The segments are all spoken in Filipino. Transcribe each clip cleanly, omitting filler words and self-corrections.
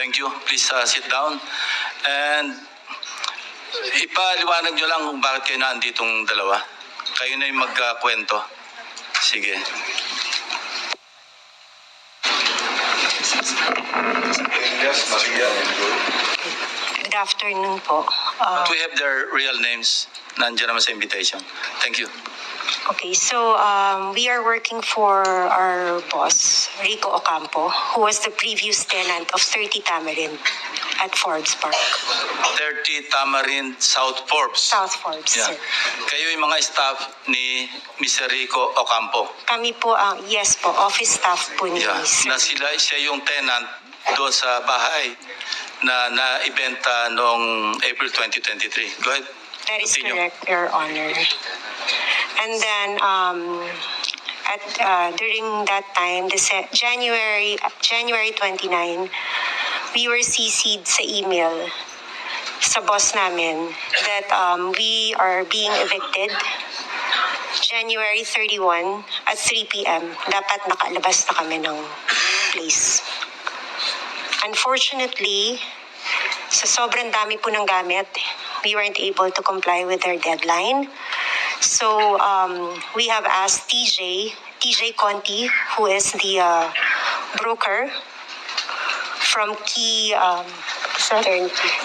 Thank you. Please sit down. And ipaliwanag nyo lang kung bakit kayo naanditong dalawa. Kayo na yung magkwento. Sige. Good afternoon po. But we have their real names. Nandiyan naman sa invitation. Thank you. Okay, so we are working for our boss, Rico Ocampo, who was the previous tenant of 30 Tamarind at Forbes Park. 30 Tamarind, South Forbes. South Forbes, Yeah. sir. Kayo yung mga staff ni Mr. Rico Ocampo. Kami po, yes po, office staff po ni Yeah. sir. Na siya yung tenant doon sa bahay na naibenta noong April 2023. Go ahead. That is Continue. correct, Your Honor. And then, during that time, January 29, we were CC'd sa email sa boss namin that we are being evicted January 31 at 3 p.m. Dapat nakalabas na kami ng place. Unfortunately, sa sobrang dami po ng gamit, we weren't able to comply with their deadline. So we have asked TJ Conti, who is the broker from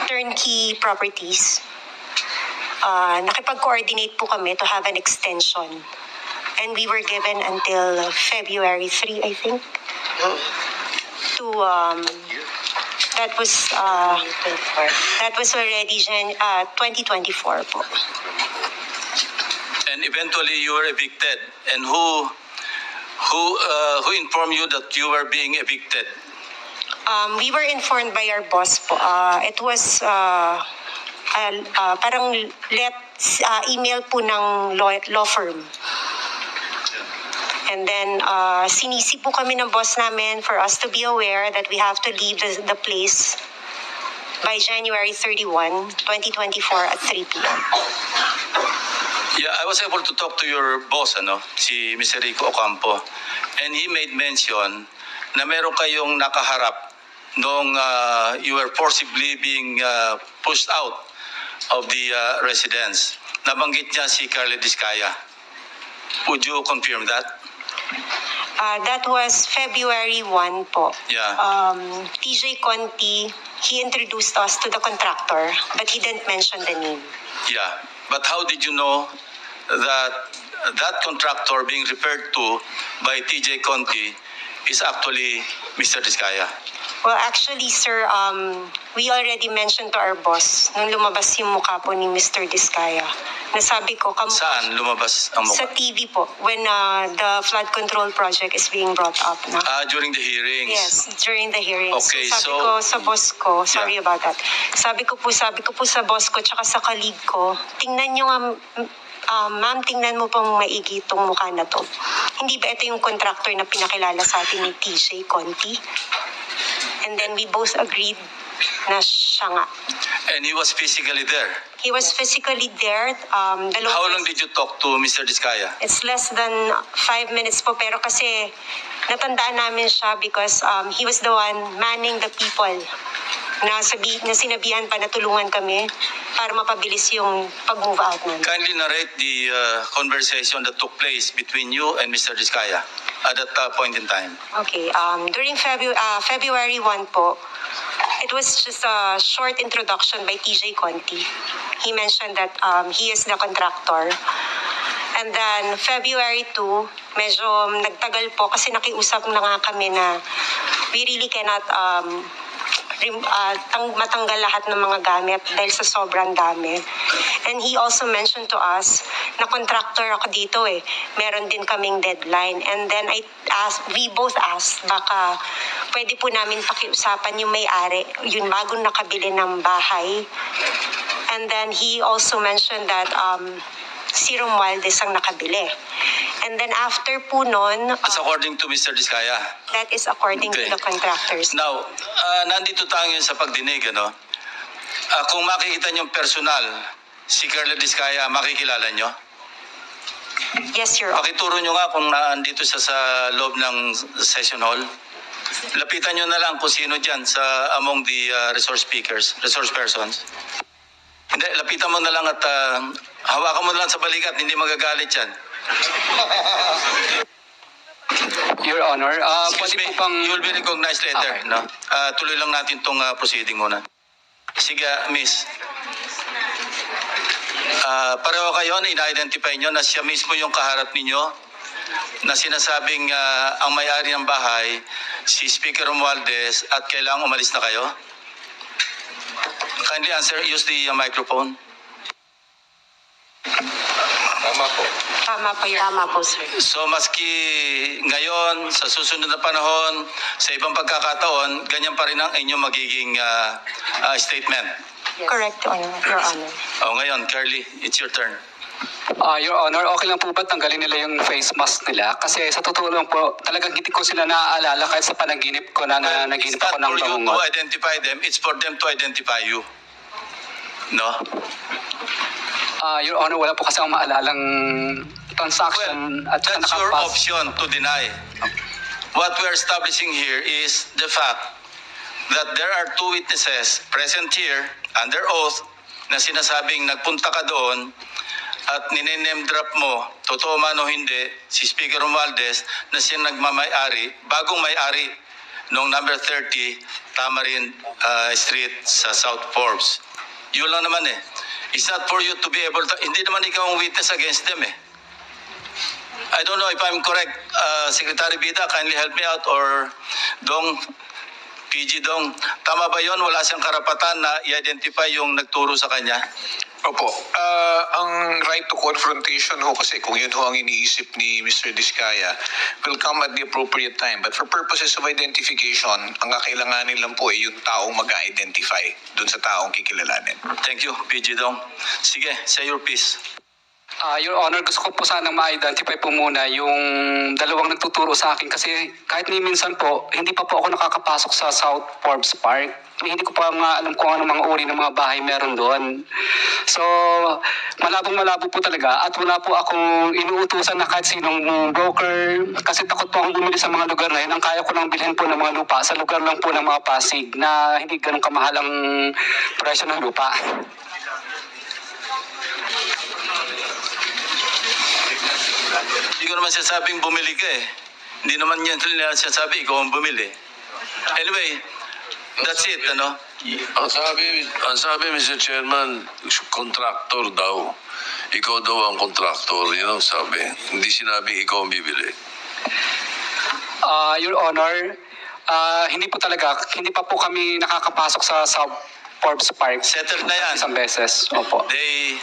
Turnkey Properties. Nakipag-coordinate po kami to have an extension. And we were given until February 3, I think, to that was already 2024 po. And eventually you were evicted. And who informed you that you were being evicted? We were informed by our boss po. It was parang email po ng law firm. And then sinisi po kami ng boss namin for us to be aware that we have to leave the place by January 31, 2024 at 3 p.m. Yeah, I was able to talk to your boss, si Mr. Rico Ocampo. And he made mention na meron kayong nakaharap nung you were forcibly being pushed out of the residence. Nabanggit niya si Carla Discaya. Would you confirm that? That was February 1 po. Yeah. TJ Conti, he introduced us to the contractor, but he didn't mention the name. Yeah. But how did you know that that contractor being referred to by TJ Conti is actually Mr. Discaya? Well, actually, sir, we already mentioned to our boss nung lumabas yung mukha po ni Mr. Discaya. Nasabi ko, Saan lumabas ang sa mukha? TV po, when the flood control project is being brought up na. During the hearings. Yes, during the hearings. Okay, sabi so- ko sa boss ko, sorry Yeah. about that. Sabi ko po sa boss ko tsaka sa colleague ko, tingnan nyo nga, ma'am, tingnan mo pang maigi itong mukha na to. Hindi ba ito yung contractor na pinakilala sa atin ni TJ Conti? And then we both agreed na siya nga. And he was physically there. He was physically there. How long did you talk to Mr. Discaya? It's less than 5 minutes po, pero kasi natandaan namin siya because he was the one manning the people na sinabihan pa na tulungan kami para mapabilis yung pag-move out namin. Kindly narrate the conversation that took place between you and Mr. Discaya at that point in time. Okay, during February 1 po, it was just a short introduction by TJ Conti. He mentioned that he is the contractor. And then February 2, medyo nagtagal po kasi nakiusap na nga kami na we really cannot matanggal lahat ng mga gamit dahil sa sobrang dami. And he also mentioned to us na contractor ako dito meron din kaming deadline. And then we both asked baka pwede po namin pakiusapan yung may-ari, yung bagong nakabili ng bahay. And then he also mentioned that si Romualdez ang nakabili. And then after po nun, That's according to Mr. Discaya. that is according Okay. to the contractors. Now, nandito tayo sa pagdinig, kung makikita niyo personal, si Carla Discaya, makikilala niyo? Yes, Your Honor. Pakituro niyo nga kung naandito siya sa loob ng session hall. lapitan nyo na lang kung sino dyan sa among the resource persons. Hindi, lapitan mo na lang at hawakan mo na lang sa balikat, hindi magagalit yan. Your Honor, Excuse pwede me, po bang... you will be recognized later. Okay. No? Tuloy lang natin itong proceeding muna. Sige, miss. Pareho kayo na ina-identify nyo na siya mismo yung kaharap ninyo na sinasabing ang may-ari ng bahay, si Speaker Romualdez, at kailangang umalis na kayo? Kindly answer, use the microphone. Tama po, sir. So maski ngayon, sa susunod na panahon, sa ibang pagkakataon, ganyan pa rin ang inyong magiging statement. Correct, Your Honor. Ngayon, Curly, it's your turn. Your Honor, okay lang po ba tanggalin nila yung face mask nila? Kasi sa totoo lang po, talagang hindi ko sila naaalala kahit sa panaginip ko na naginip It's not ako ng for you to bangungot. identify them, it's for them to identify you. No? Your Honor, wala po kasi akong maalalang transaction at saka That's your nakapas. option to deny. What we're establishing here is the fact that there are two witnesses present here under oath na sinasabing nagpunta ka doon at ninename drop mo, totoo man o hindi, si Speaker Romualdez na siya nagmamay-ari, bagong may-ari noong number 30 Tamarin Street sa South Forbes. Yun lang naman eh. It's not for you to be able to, hindi naman ikaw ang witness against them eh. I don't know if I'm correct, Secretary Bida, kindly help me out, or Dong, PG Dong. Tama ba yon? Wala siyang karapatan na i-identify yung nagturo sa kanya? Opo. Ang right to confrontation ho kasi kung yun ho ang iniisip ni Mr. Diskaya will come at the appropriate time. But for purposes of identification, ang kakailanganin lang po ay yung taong mag-identify dun sa taong kikilalanin. Thank you, PG Dong. Sige, say your piece. Your Honor, gusto ko po sanang ma-identify po muna yung dalawang nagtuturo sa akin kasi kahit ni minsan po, hindi pa po ako nakakapasok sa South Forbes Park. Hindi ko pa nga alam kung ano mga uri ng mga bahay meron doon. So, malabong-malabo po talaga at wala po akong inuutusan na kahit sinong broker kasi takot po akong bumili sa mga lugar na yun. Ang kaya ko lang bilhin po ng mga lupa sa lugar lang po ng mga Pasig na hindi ganun kamahal ang presyo ng lupa. Hindi ko naman sasabing bumili ka eh. Hindi naman yan nila sasabi, ikaw ang bumili. Anyway, that's it, ano? Ang sabi, Mr. Chairman, contractor daw. Ikaw daw ang contractor, yun ang sabi. Hindi sinabing ikaw ang bibili. Your Honor, hindi pa po kami nakakapasok sa South Forbes Park. Settled na yan. Isang beses, opo. They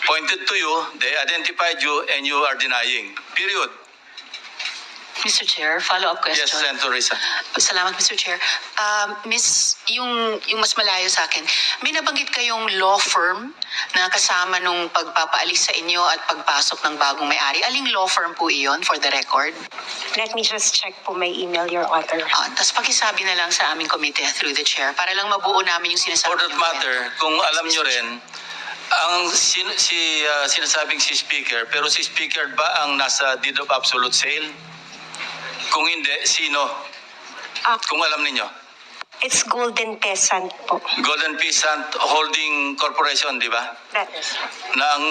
pointed to you, they identified you, and you are denying. Period. Mr. Chair, follow-up question. Yes, Senator Risa. Salamat, Mr. Chair. Miss, yung mas malayo sa akin, may nabanggit kayong law firm na kasama nung pagpapaalis sa inyo at pagpasok ng bagong may-ari. Aling law firm po iyon for the record? Let me just check po my email, Your Honor. Tapos pakisabi na lang sa aming komite through the chair para lang mabuo namin yung sinasabi For that niyong matter, kwento. kung alam Yes, nyo Mr. rin, ang sinasabing si Speaker, pero si Speaker ba ang nasa deed of absolute sale? Kung hindi, sino? Kung alam ninyo. It's Golden Peasant po. Golden Peasant Holding Corporation, di ba? That is. Na ang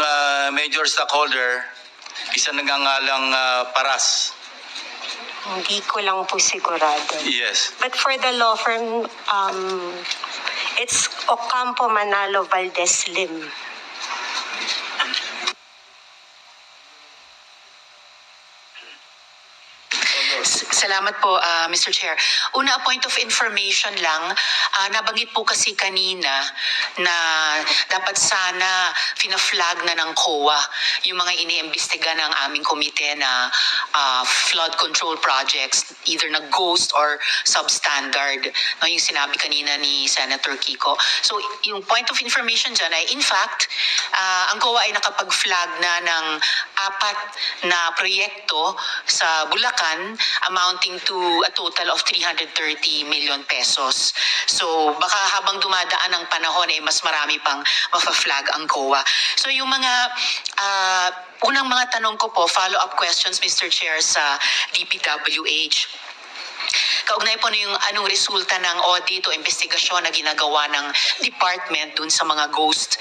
major stockholder, isa nagangalang Paras. Hindi ko lang po sigurado. Yes. But for the law firm, it's Ocampo Manalo Valdez Lim. Salamat po, Mr. Chair. Una, a point of information lang. Nabanggit po kasi kanina na dapat sana fina-flag na ng COA yung mga iniimbestiga ng aming komite na flood control projects, either na ghost or substandard. No, yung sinabi kanina ni Senator Kiko. So, yung point of information dyan ay, in fact, ang COA ay nakapag-flag na ng 4 na proyekto sa Bulacan amounting to a total of 330 million pesos. So baka habang dumadaan ang panahon ay mas marami pang mafa-flag ang COA. So yung mga unang mga tanong ko po, follow-up questions, Mr. Chair, sa DPWH. Kaugnay po na yung anong resulta ng audit o investigasyon na ginagawa ng department dun sa mga ghost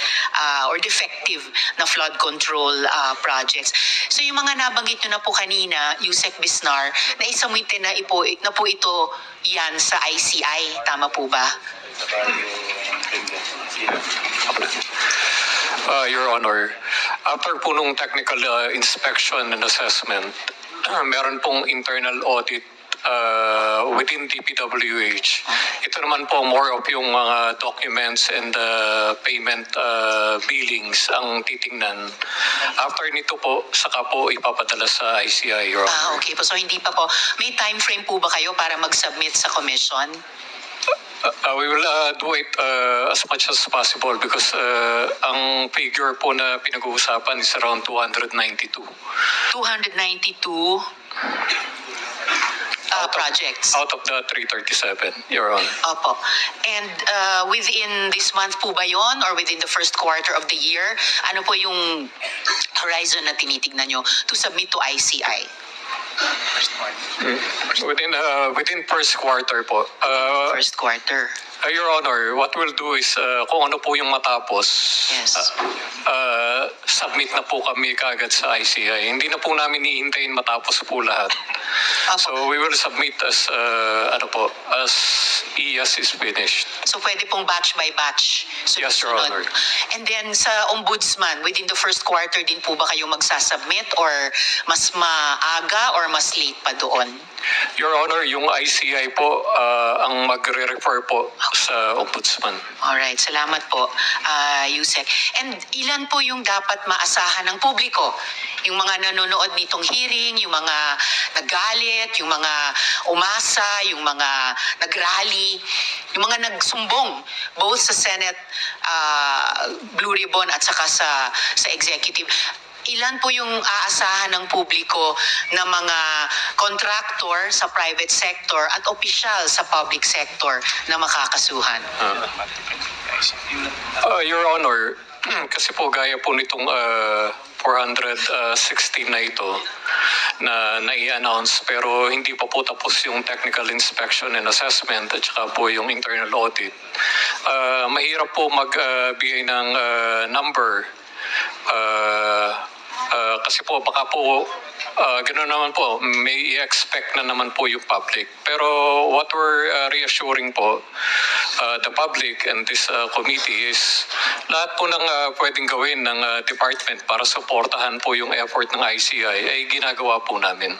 or defective na flood control projects. So yung mga nabanggit nyo na po kanina, Yusek Bisnar, na isamitin na po ito yan sa ICI. Tama po ba? Your Honor, after po nung technical inspection and assessment, meron pong internal audit within DPWH. Ito naman po more of yung mga documents and payment billings ang titingnan. After nito po, saka po ipapadala sa ICI, Your Honor. Okay po. So hindi pa po. May time frame po ba kayo para mag-submit sa commission? We will do it as much as possible because ang figure po na pinag-uusapan is around 292. 292 projects. Out of the 337, Your Honor. Opo. And within this month po ba yon or within the first quarter of the year? Ano po yung horizon na tinitignan nyo to submit to ICI? Within first quarter po. First quarter. Your Honor, what we'll do is kung ano po yung matapos, Yes. submit na po kami kagad sa ICI. Hindi na po namin hihintayin matapos po lahat. Opo. So we will submit as as IAS is finished. So pwede pong batch by batch. Yes, Your sunod-sunod. Honor. And then sa ombudsman, within the first quarter din po ba kayo magsasubmit or mas maaga or mas late pa doon? Your Honor, yung ICI po ang magre-refer po sa ombudsman. Alright, salamat po, Yusek. And ilan po yung dapat maasahan ng publiko? Yung mga nanonood nitong hearing, yung mga nagalit, yung mga umasa, yung mga nagrally, yung mga nagsumbong, both sa Senate Blue Ribbon at saka sa executive. Ilan po yung aasahan ng publiko na mga contractor sa private sector at opisyal sa public sector na makakasuhan? Your Honor, kasi po gaya po nitong 416 na ito na nai-announce pero hindi pa po tapos yung technical inspection and assessment at saka po yung internal audit. Mahirap po magbigay ng number kasi po baka po gano'n naman po, may i-expect na naman po yung public. Pero what we're reassuring po, the public and this committee is lahat po ng pwedeng gawin ng department para supportahan po yung effort ng ICI ay ginagawa po namin.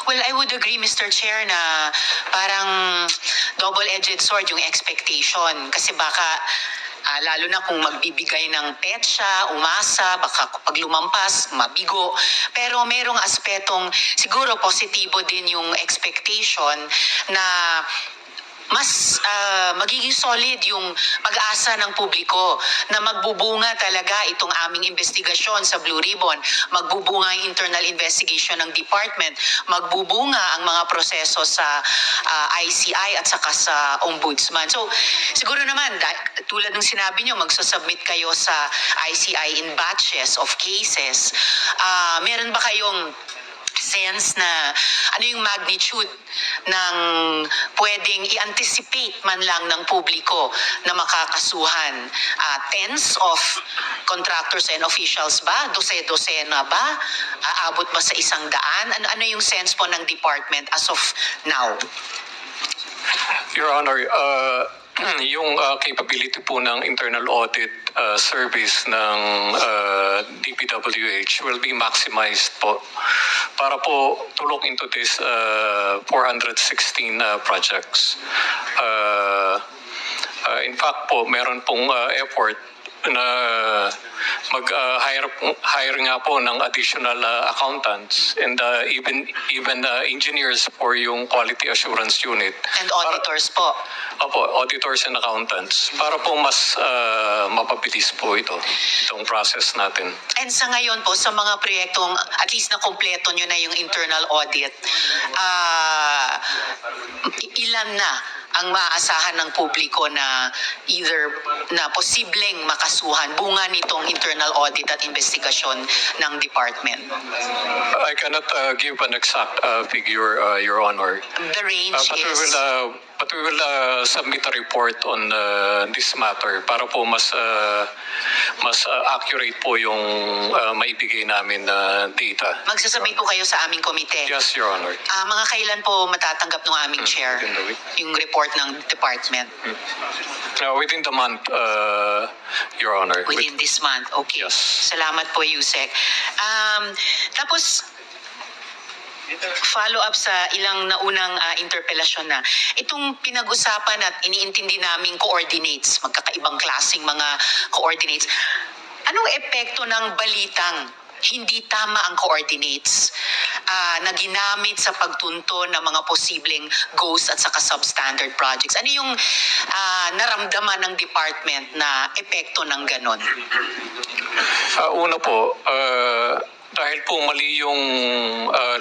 Well, I would agree, Mr. Chair, na parang double-edged sword yung expectation. Kasi baka lalo na kung magbibigay ng petsa, umasa, baka pag lumampas, mabigo. Pero merong aspetong siguro positibo din yung expectation na mas magiging solid yung pag-asa ng publiko na magbubunga talaga itong aming investigasyon sa Blue Ribbon, magbubunga ang internal investigation ng department, magbubunga ang mga proseso sa ICI at saka sa ombudsman. So siguro naman, tulad ng sinabi nyo, magsasubmit kayo sa ICI in batches of cases. Meron ba kayong sense na ano yung magnitude ng pwedeng i-anticipate man lang ng publiko na makakasuhan? Tens of contractors and officials ba? Dose-dosena ba? Aabot ba sa 100? Ano yung sense po ng department as of now? Your Honor, yung capability po ng internal audit service ng DPWH will be maximized po para po to look into this 416 projects. In fact po, meron pong effort na mag-hire nga po ng additional accountants and even engineers for yung quality assurance unit. And auditors po? Opo, auditors and accountants. Para po mas mapabilis po itong process natin. And sa ngayon po, sa mga proyektong at least na kompleto nyo na yung internal audit, ilan na ang maaasahan ng publiko na either na posibleng makasuhan bunga nitong internal audit at investigasyon ng department? I cannot give an exact figure, Your Honor. The range But we will submit a report on this matter para po mas accurate po yung maibigay namin na data. magsasabay po kayo sa aming komite. Yes, Your Honor. Mga kailan po matatanggap ng aming chair within the week. yung report ng department? Within the month, Your Honor. Within this month. Okay. Yes. Salamat po, Yusek. Tapos, follow up sa ilang naunang interpelasyon na. Itong pinag-usapan at iniintindi naming coordinates, magkakaibang klaseng mga coordinates. Anong epekto ng balitang hindi tama ang coordinates na ginamit sa pagtunto ng mga posibleng ghost at saka substandard projects? Ano yung naramdaman ng department na epekto ng ganon? Una po, dahil po mali yung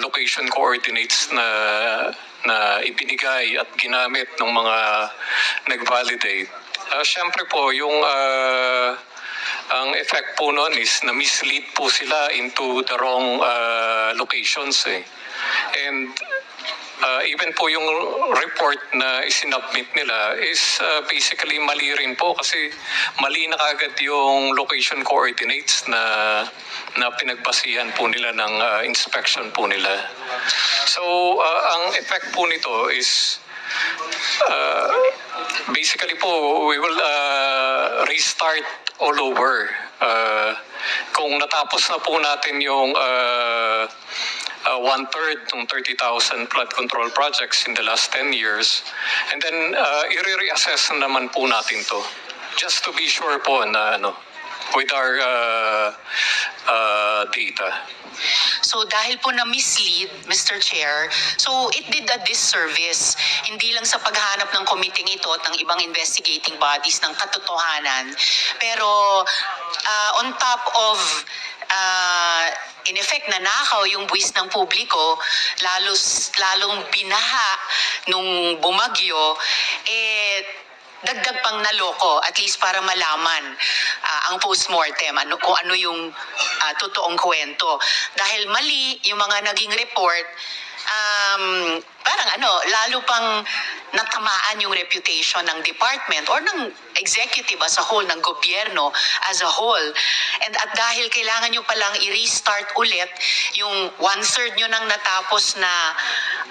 location coordinates na ibinigay at ginamit ng mga nag-validate. Siyempre po, yung ang effect po noon is na mislead po sila into the wrong locations eh. And even po yung report na isinubmit nila is basically mali rin po kasi mali na kagad yung location coordinates na pinagbasihan po nila ng inspection po nila. So ang effect po nito is basically po we will restart all over. Kung natapos na po natin yung 1/3 ng 30,000 flood control projects in the last 10 years. And then, i-reassess naman po natin to. Just to be sure po na with our data. So dahil po na mislead, Mr. Chair, so it did a disservice, hindi lang sa paghahanap ng committee ito at ng ibang investigating bodies ng katotohanan, pero on top of in effect nanakaw yung buwis ng publiko, lalong binaha nung bumagyo, dagdag pang naloko, at least para malaman ang postmortem, kung ano yung totoong kwento. Dahil mali yung mga naging report, parang lalo pang natamaan yung reputation ng department or ng executive as a whole, ng gobyerno as a whole. And at dahil kailangan nyo palang i-restart ulit yung 1/3 nyo nang natapos na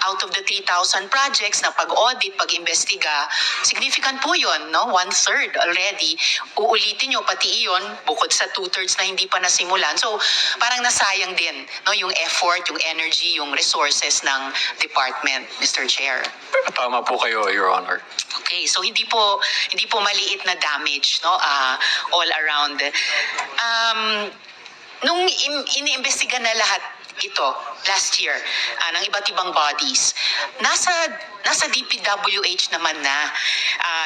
out of the 3,000 projects na pag-audit, pag-imbestiga, significant po yun, no? 1/3 already. Uulitin nyo pati iyon, bukod sa 2/3 na hindi pa nasimulan. So, parang nasayang din, no? Yung effort, yung energy, yung resources ng department, Mr. Chair. Tama po kayo, Your Honor. Okay, so hindi po maliit na damage, no? All around. Nung iniimbestiga na lahat ito last year ng iba't ibang bodies, nasa DPWH naman na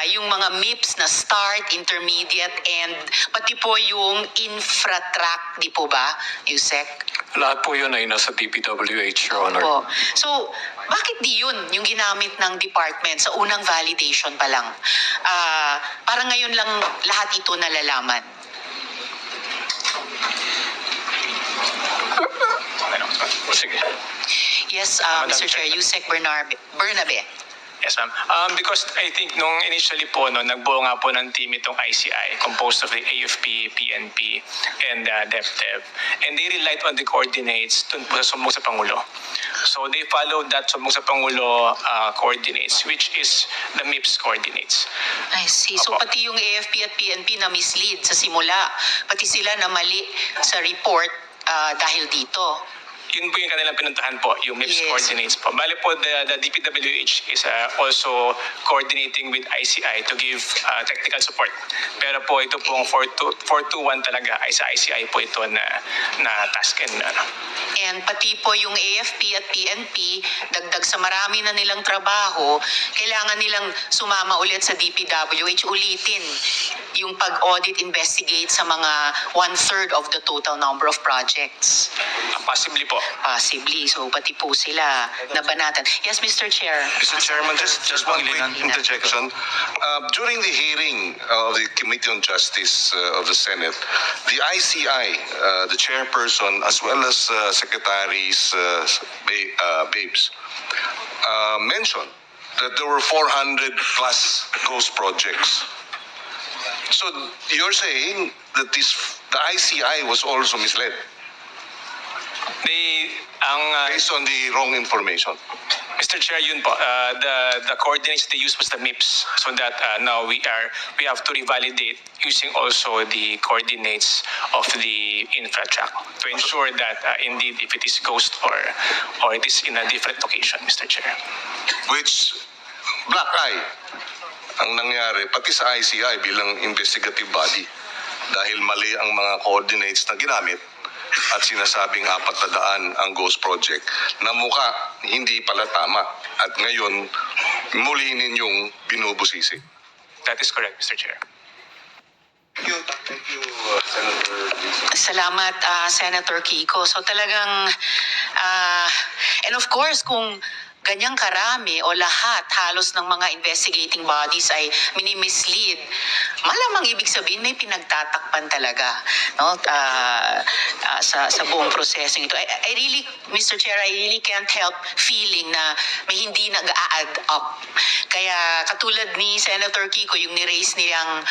yung mga MIPS na start, intermediate, and pati po yung infratrack, di po ba, Yusek? Lahat po yun ay nasa DPWH, Your Honor. Po. So, bakit di yun yung ginamit ng department sa unang validation pa lang? Para ngayon lang lahat ito nalalaman. Sige. Yes, Madam Mr. Chair, Yusek Bernabe. Yes, ma'am. Because I think nung initially po, nagbuo nga po ng team itong ICI composed of the AFP, PNP, and DepDev. And they relied on the coordinates dun po sa Sumbong sa Pangulo. So they followed that Sumbong sa Pangulo coordinates, which is the MIPS coordinates. I see. So Opo. pati yung AFP at PNP na mislead sa simula, pati sila na mali sa report dahil dito. Yun po yung kanilang pinuntahan po, yung MIPS Yes. coordinates po. Bale po, the DPWH is also coordinating with ICI to give technical support. Pero po ito pong 421 talaga ay sa ICI po ito na task and And pati po yung AFP at PNP, dagdag sa marami na nilang trabaho, kailangan nilang sumama ulit sa DPWH, ulitin yung pag-audit, investigate sa mga 1/3 of the total number of projects. possibly po. possibly. So pati po sila nabanatan. Yes, Mr. Chair. Mr. Chairman, just one quick Pangilinan. interjection. During the hearing of the Committee on Justice of the Senate, the ICI, the chairperson, as well as secretaries Babes, mentioned that there were 400 plus ghost projects. So you're saying that the ICI was also misled based on the wrong information. Mr. Chair, yun po, the coordinates they used was the MIPS. So that now we have to revalidate using also the coordinates of the infratrack to ensure that indeed if it is ghost or it is in a different location, Mr. Chair. Which black eye ang nangyari pati sa ICI bilang investigative body dahil mali ang mga coordinates na ginamit at sinasabing 400 ang ghost project na mukha hindi pala tama at ngayon muli ninyong binubusisi. That is correct, Mr. Chair. Thank you, Senator. Salamat, Senator Kiko. So talagang, and of course, kung ganyang karami o lahat halos ng mga investigating bodies ay minimislead, malamang ibig sabihin may pinagtatakpan talaga, no? Sa buong prosesong ito. I really, Mr. Chair, I really can't help feeling na may hindi nag-a-add up. Kaya katulad ni Senator Kiko, yung ni-raise niyang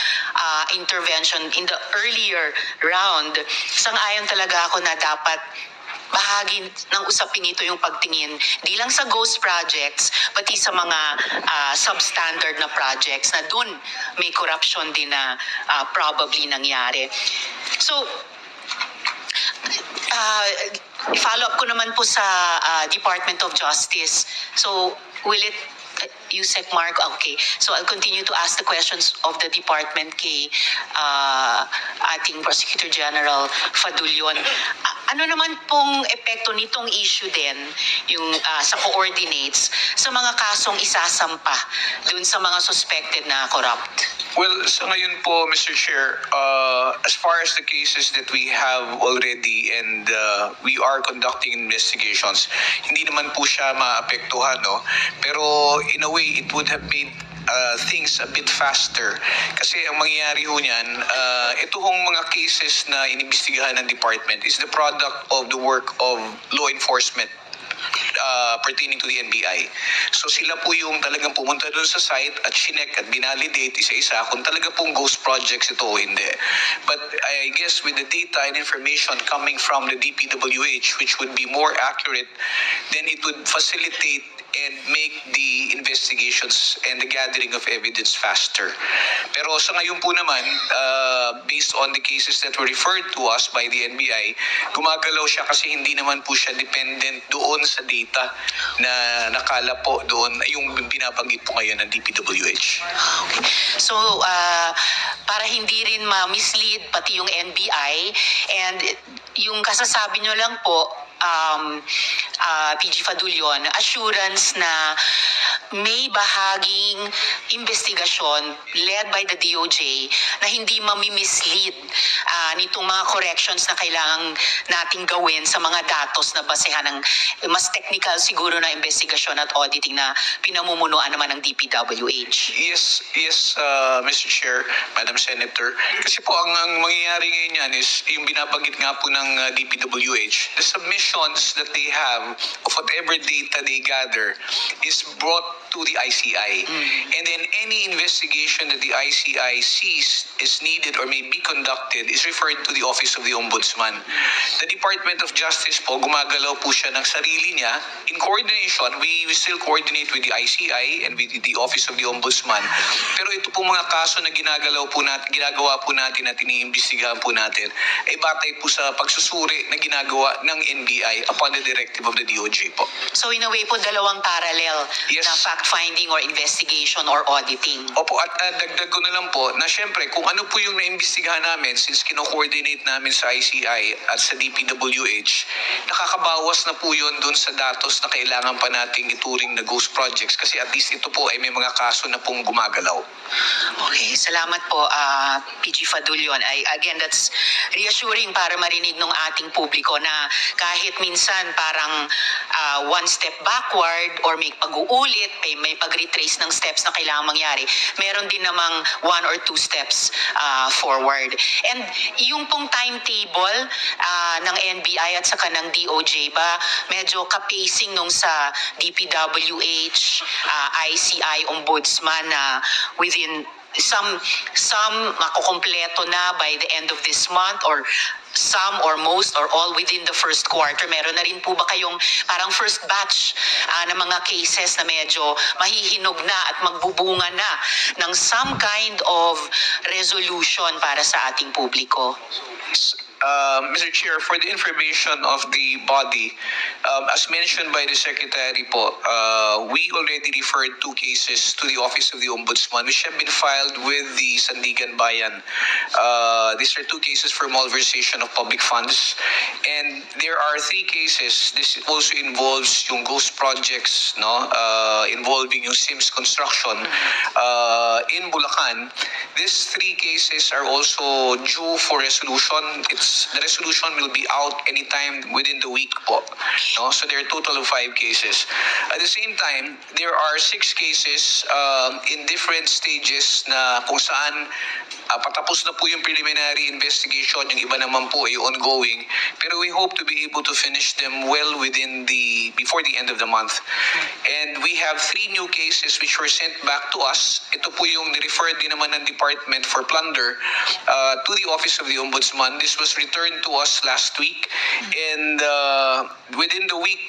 intervention in the earlier round, sang-ayon talaga ako na dapat bahagi ng usapin ito yung pagtingin di lang sa ghost projects pati sa mga substandard na projects na dun may corruption din na probably nangyari. So follow up ko naman po sa Department of Justice. So will it Yusek Mark, okay. So I'll continue to ask the questions of the department kay ating Prosecutor General Fadulyon. Ano naman pong epekto nitong issue din, yung sa coordinates, sa mga kasong isasampa dun sa mga suspected na corrupt? Well, sa ngayon po, Mr. Chair, as far as the cases that we have already and we are conducting investigations, hindi naman po siya maapektuhan, no? Pero in a way, it would have made things a bit faster. Kasi ang mangyayari ho niyan, ito hong mga cases na inimbestigahan ng department is the product of the work of law enforcement pertaining to the NBI. So sila po yung talagang pumunta doon sa site at chinek at binalidate isa-isa kung talaga pong ghost projects ito o hindi. But I guess with the data and information coming from the DPWH, which would be more accurate, then it would facilitate and make the investigations and the gathering of evidence faster. Pero sa ngayon po naman, based on the cases that were referred to us by the NBI, gumagalaw siya kasi hindi naman po siya dependent doon sa data na nakala po doon, yung binabanggit po ngayon ng DPWH. Okay. So, para hindi rin ma-mislead pati yung NBI, and yung kasasabi nyo lang po, PG Fadulyon, assurance na may bahaging investigasyon led by the DOJ na hindi mamimislead nitong mga corrections na kailangan nating gawin sa mga datos na basehan ng mas technical siguro na investigasyon at auditing na pinamumunuan naman ng DPWH. Yes, Mr. Chair, Madam Senator. Kasi po ang mangyayari ngayon yan is yung binabanggit nga po ng DPWH, the submissions that they have of whatever data they gather is brought to the ICI. And then any investigation that the ICI sees is needed or may be conducted is referred to the Office of the Ombudsman. The Department of Justice po, gumagalaw po siya ng sarili niya. In coordination, we still coordinate with the ICI and with the Office of the Ombudsman. Pero ito po mga kaso na ginagawa po natin at iniimbestigahan po natin ay batay po sa pagsusuri na ginagawa ng NBI upon the directive of the DOJ po. So in a way po, dalawang parallel Yes. na fact-finding or investigation or auditing. Opo, at dagdag ko na lang po na syempre kung ano po yung naimbestigahan namin since kino-coordinate namin sa ICI at sa DPWH, nakakabawas na po yun dun sa datos na kailangan pa nating ituring na ghost projects kasi at least ito po ay may mga kaso na pong gumagalaw. Okay, salamat po, PG Fadulyon. Again, that's reassuring para marinig ng ating publiko na kahit Kahit minsan parang one step backward or may pag-uulit, may pag-retrace ng steps na kailangan mangyari. Meron din namang 1 or 2 steps forward. And yung pong timetable ng NBI at saka ng DOJ ba, medyo ka-pacing nung sa DPWH, ICI, Ombudsman na within some makukompleto na by the end of this month, or some or most or all within the first quarter? Meron na rin po ba kayong parang first batch na mga cases na medyo mahihinog na at magbubunga na ng some kind of resolution para sa ating publiko? Mr. Chair, for the information of the body, as mentioned by the Secretary po, we already referred 2 cases to the Office of the Ombudsman which have been filed with the Sandigan Bayan. These are 2 cases for malversation of public funds, and there are 3 cases. This also involves yung ghost projects, no, involving yung Sims Construction in Bulacan. These 3 cases are also due for resolution. The resolution will be out anytime within the week po. No? So there are a total of 5 cases. At the same time, there are 6 cases in different stages na kung saan patapos na po yung preliminary investigation, yung iba naman po ay ongoing. Pero we hope to be able to finish them well before the end of the month. And we have 3 new cases which were sent back to us. Ito po yung ni-referred din naman ng Department for Plunder to the Office of the Ombudsman. This was returned to us last week, and within the week,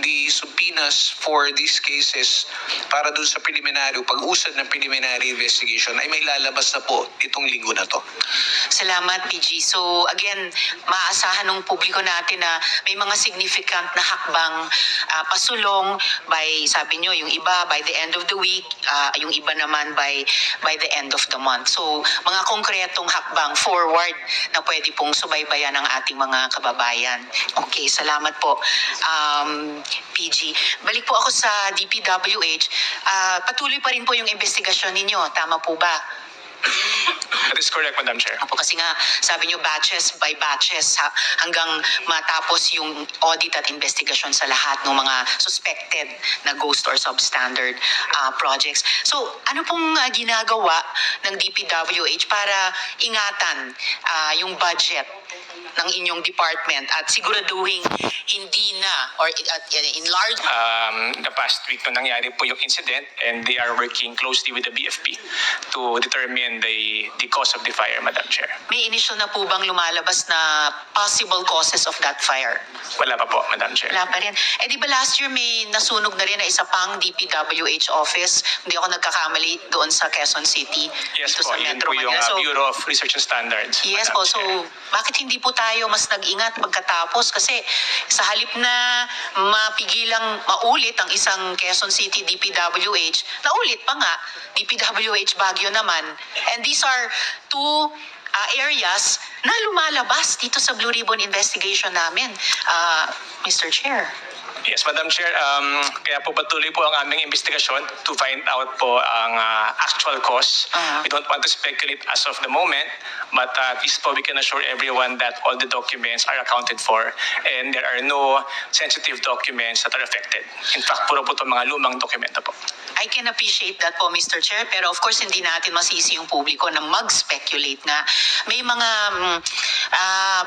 the subpoenas for these cases para dun sa preliminary, pag-usad ng preliminary investigation ay may lalabas na po itong linggo na to. Salamat, PG. So again, maaasahan ng publiko natin na may mga significant na hakbang pasulong by, sabi nyo, yung iba by the end of the week, yung iba naman by the end of the month. So mga konkretong hakbang forward na pwede pong subaybayan ng ating mga kababayan. Okay, salamat po. PG. Balik po ako sa DPWH. Patuloy pa rin po yung investigasyon ninyo. Tama po ba? That is correct, Madam Chair. Apo, kasi nga sabi nyo batches by batches hanggang matapos yung audit at investigation sa lahat ng mga suspected na ghost or substandard projects. So ano pong ginagawa ng DPWH para ingatan yung budget ng inyong department at siguraduhin hindi na or in large The past week nung nangyari po yung incident, and they are working closely with the BFP to determine the cause of the fire, Madam Chair. may initial na po bang lumalabas na possible causes of that fire? Wala pa po, Madam Chair. Wala pa rin. Eh di ba last year may nasunog na rin na isa pang DPWH office? Hindi ako nagkakamali doon sa Quezon City. Yes dito po, sa yun Metro po yung Manila. So, Bureau of Research and Standards. yes Madam po. So, Chair. bakit hindi po tayo mas nag-ingat pagkatapos? Kasi sa halip na mapigilang maulit ang isang Quezon City DPWH, naulit pa nga, DPWH Baguio naman. And these are 2 areas na lumalabas dito sa Blue Ribbon investigation namin, Mr. Chair. Yes, Madam Chair, kaya po patuloy po ang aming investigasyon to find out po ang actual cause. We don't want to speculate as of the moment, but at least po we can assure everyone that all the documents are accounted for and there are no sensitive documents that are affected. In fact, puro po itong mga lumang dokumento po. I can appreciate that po, Mr. Chair, pero of course hindi natin masisi yung publiko na mag-speculate nga. May mga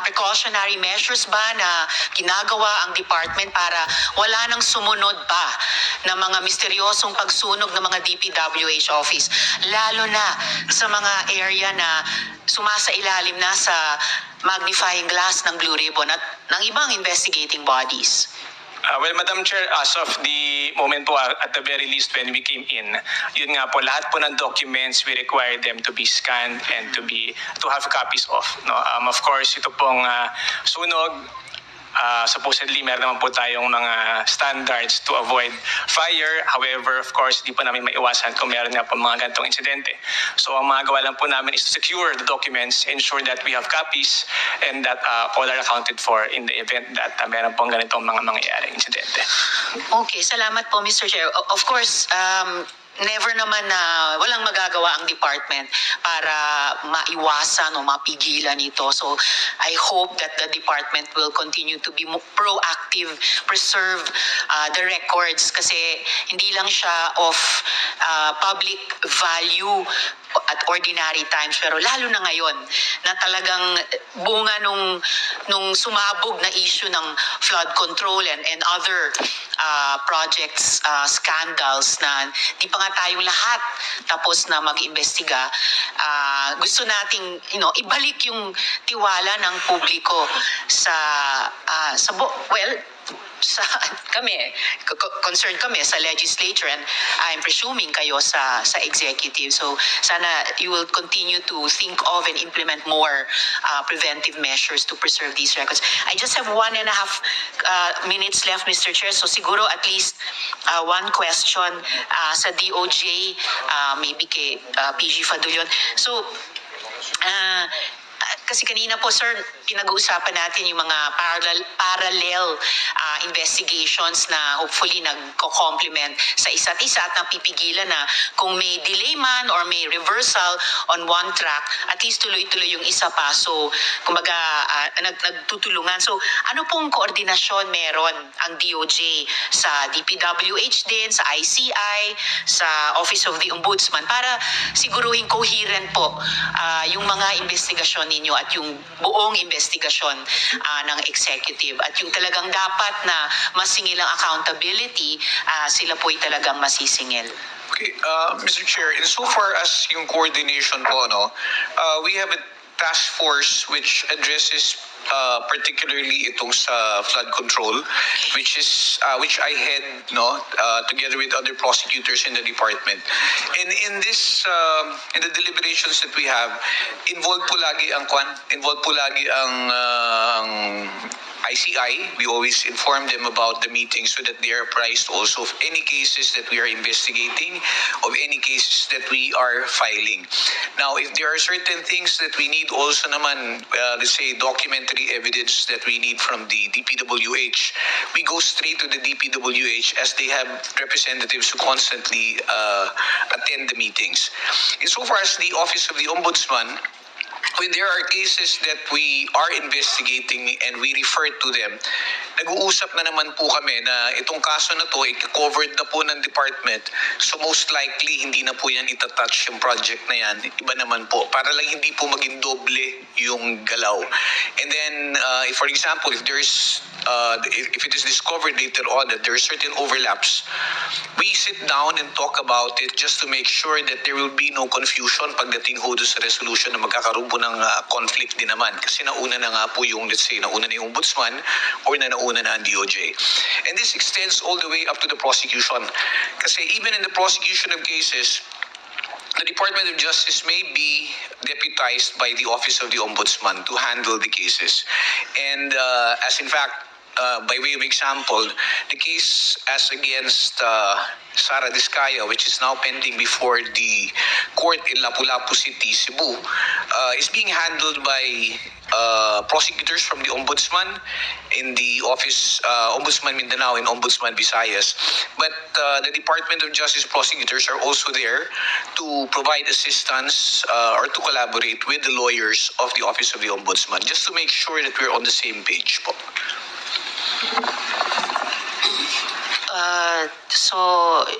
precautionary measures ba na ginagawa ang department para wala nang sumunod pa na mga misteryosong pagsunog ng mga DPWH office, lalo na sa mga area na sumasailalim na sa magnifying glass ng Blue Ribbon at ng ibang investigating bodies? Well, Madam Chair, as of the moment po, at the very least when we came in, yun nga po, lahat po ng documents, we require them to be scanned and to have copies of. No? Of course, ito pong sunog, supposedly meron naman po tayong mga standards to avoid fire. However, of course, di pa namin maiwasan kung meron nga po mga ganitong insidente. So ang mga gawa lang po namin is to secure the documents, ensure that we have copies, and that all are accounted for in the event that meron pong ganitong mga mangyayaring insidente. Okay, salamat po, Mr. Chair. Of course, never naman na walang magagawa ang department para maiwasan o mapigilan ito. So I hope that the department will continue to be proactive, preserve the records kasi hindi lang siya of public value at ordinary times pero lalo na ngayon na talagang bunga nung sumabog na issue ng flood control and other projects, scandals na di pa nga tayong lahat tapos na mag-imbestiga. Gusto nating ibalik yung tiwala ng publiko sa kami, concerned kami sa legislature and I'm presuming kayo sa executive. So sana you will continue to think of and implement more preventive measures to preserve these records. I just have 1.5 minutes left, Mr. Chair. So siguro at least one question sa DOJ, maybe kay PG Fadulion. So kasi kanina po, sir, pinag-uusapan natin yung mga parallel investigations na hopefully nagko-complement sa isa't isa at napipigilan na kung may delay man or may reversal on one track, at least tuloy-tuloy yung isa pa. So, kumbaga, nagtutulungan. So, ano pong koordinasyon meron ang DOJ sa DPWH din, sa ICI, sa Office of the Ombudsman para siguruhin coherent po yung mga investigasyon ninyo at yung buong investigasyon ng executive at yung talagang dapat na masingil ang accountability, sila po'y talagang masisingil. Okay, Mr. Chair, insofar as yung coordination po, we have a task force which addresses particularly itong sa flood control, which I head together with other prosecutors in the department. And in this in the deliberations that we have, involved po lagi ang ICI. We always inform them about the meeting so that they are apprised also of any cases that we are investigating, of any cases that we are filing. Now, if there are certain things that we need also naman, let's say documentary evidence that we need from the DPWH, we go straight to the DPWH as they have representatives who constantly attend the meetings. Insofar as the Office of the Ombudsman, when there are cases that we are investigating and we refer to them, nag-uusap na naman po kami na itong kaso na to, covered na po ng department. So most likely, hindi na po yan itatouch yung project na yan. Iba naman po. Para lang hindi po maging doble yung galaw. And then, for example, if there is if it is discovered later on that there are certain overlaps, we sit down and talk about it just to make sure that there will be no confusion pagdating ho doon sa resolution na magkakaroon po ng conflict din naman. Kasi nauna na nga po yung, let's say, nauna na yung ombudsman or nauna na ang DOJ. And this extends all the way up to the prosecution. Kasi even in the prosecution of cases, the Department of Justice may be deputized by the Office of the Ombudsman to handle the cases. And as in fact, by way of example, the case as against Sara Diskaya, which is now pending before the court in Lapu-Lapu City, Cebu, is being handled by prosecutors from the Ombudsman in the office, Ombudsman Mindanao and Ombudsman Visayas. But the Department of Justice prosecutors are also there to provide assistance or to collaborate with the lawyers of the Office of the Ombudsman, just to make sure that we're on the same page po. So,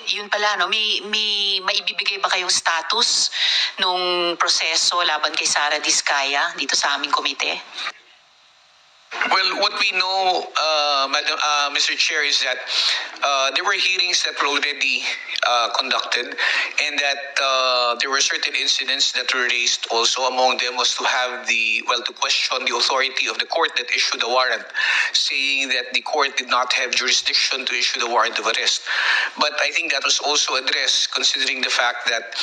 yun pala, may maibibigay ba kayong status nung proseso laban kay Sara Diskaya dito sa aming komite? Well, what we know, Mr. Chair, is that there were hearings that were already conducted and that there were certain incidents that were raised also. Among them was to have to question the authority of the court that issued the warrant, saying that the court did not have jurisdiction to issue the warrant of arrest. But I think that was also addressed considering the fact that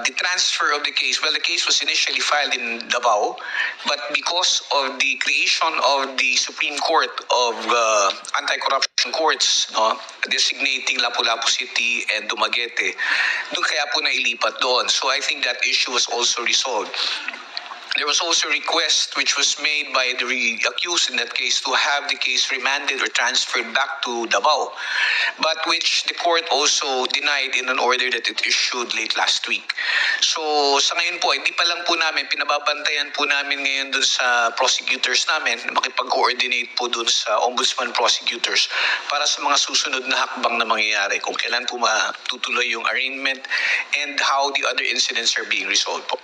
the transfer of the case, the case was initially filed in Davao, but because of the creation of the Supreme Court of Anti-Corruption Courts, designating Lapu-Lapu City and Dumaguete, doon kaya po nailipat doon. So I think that issue was also resolved. There was also a request which was made by the accused in that case to have the case remanded or transferred back to Davao, but which the court also denied in an order that it issued late last week. So sa ngayon po, hindi pa lang po namin, pinababantayan po namin ngayon dun sa prosecutors namin na makipag-coordinate po dun sa ombudsman prosecutors para sa mga susunod na hakbang na mangyayari kung kailan po matutuloy yung arraignment and how the other incidents are being resolved po.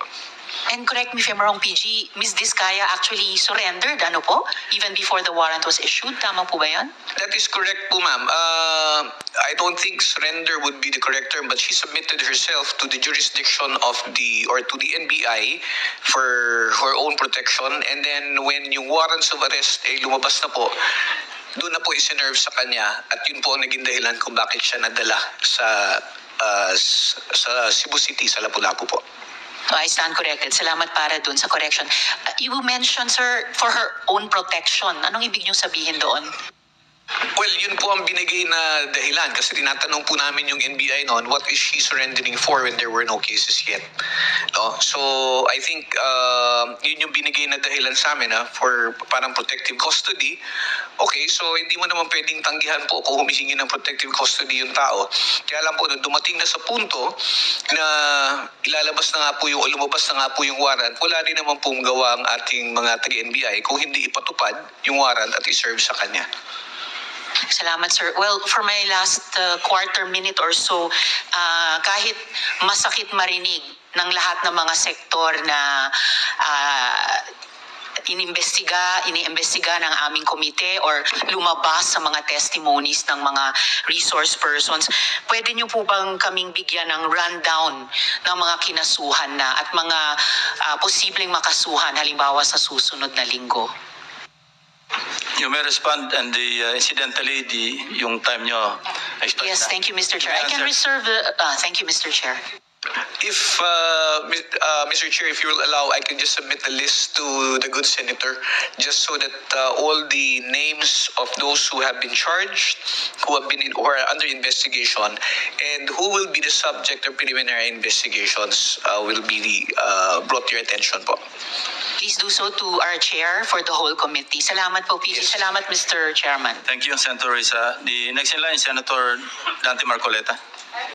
And correct me if I'm wrong, PG, Ms. Diskaya actually surrendered, ano po? Even before the warrant was issued. Tama po ba yan? That is correct po, ma'am. I don't think surrender would be the correct term, but she submitted herself to the jurisdiction of to the NBI for her own protection. And then when yung warrants of arrest ay lumabas na po, doon na po isinerve sa kanya at yun po ang naging dahilan kung bakit siya nadala sa Cebu City, sa Lapu-Lapu po. I stand corrected. Salamat para dun sa correction. You mentioned, sir, for her own protection. Anong ibig niyong sabihin doon? Well, yun po ang binigay na dahilan kasi tinatanong po namin yung NBI noon, what is she surrendering for when there were no cases yet? No? So, I think yun yung binigay na dahilan sa amin for parang protective custody. Okay, so hindi mo naman pwedeng tanggihan po kung humihingi ng protective custody yung tao. Kaya lang po, nung dumating na sa punto na ilalabas na nga po yung, o lumabas na nga po yung warrant, wala rin naman pong gawa ang ating mga taga-NBI kung hindi ipatupad yung warrant at iserve sa kanya. Salamat, sir. Well, for my last quarter minute or so, kahit masakit marinig ng lahat ng mga sektor na iniimbestiga ng aming komite or lumabas sa mga testimonies ng mga resource persons, pwede niyo po bang kaming bigyan ng rundown ng mga kinasuhan na at mga posibleng makasuhan halimbawa sa susunod na linggo? You may respond and incidentally, yung time nyo expired Yes, na. thank you, Mr. Chair. I can Answer. reserve thank you, Mr. Chair. If, Mr. Chair, if you will allow, I can just submit the list to the good senator, just so that all the names of those who have been charged, who are under investigation, and who will be the subject of preliminary investigations will be brought to your attention po. Please do so to our chair for the whole committee. Salamat po, PG. Yes. Salamat, Mr. Chairman. Thank you, Senator Risa. The next in line is Senator Dante Marcoleta.